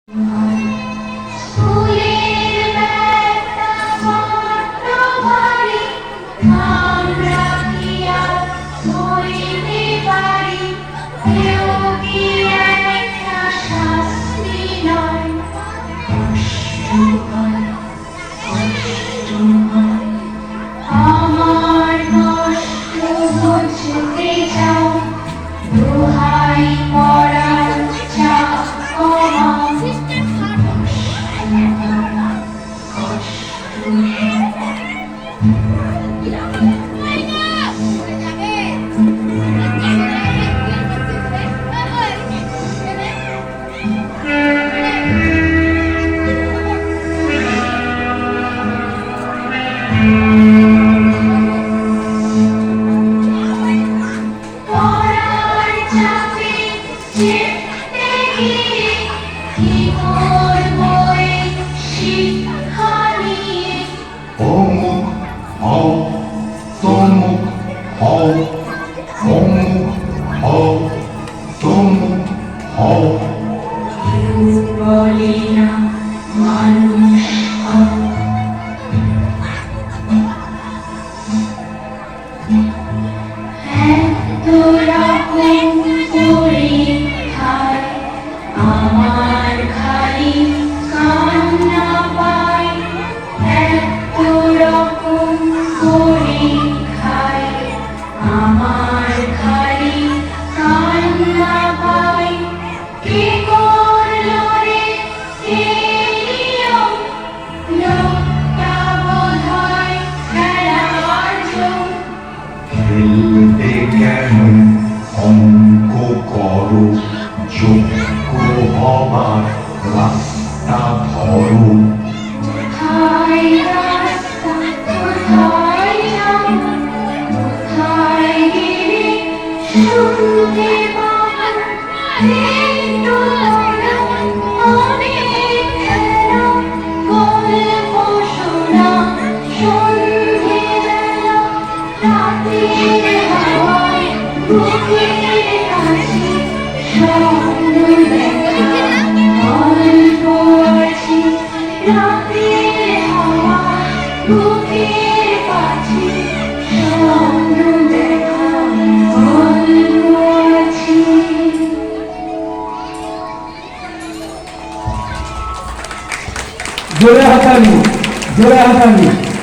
আমার কষ্ট বুঝতে চাও, দোহাই পড়ার চাও পড়ার চাপে চেপতে গিয়ে কি করবো এই শিক্ষা নিয়ে। অমুক হও, তমুক হও, অমুক হও, তমুক হও। কেউ বলে না মানুষ হও। এত রকম পরীক্ষায় আমার খালি কান্না পায়। এত রকম পরীক্ষায় আমার খালি কান্না পায়। কে করলো রে এই নিয়ম? লোকটা বোধহয় খেলার জন্য। খেলতে কেন অঙ্ক করো, যোগ্য হবার রাস্তা ধরো। কোথায় রাস্তা, কোথায় নাম, কোথায় গেলে শুনতে পাবো একটু পড়ো, অনেক খেলা, গল্প শোনা, সন্ধেবেলা, রাতের হাওয়ায় বুকের কাছে স্বপ্ন দেখা। গল্প আছে রাতের হাওয়ায় বুকের কাছে স্বপ্ন দেখা। গল্প আছে। জোরে হাতালি, জোরে হাতালি।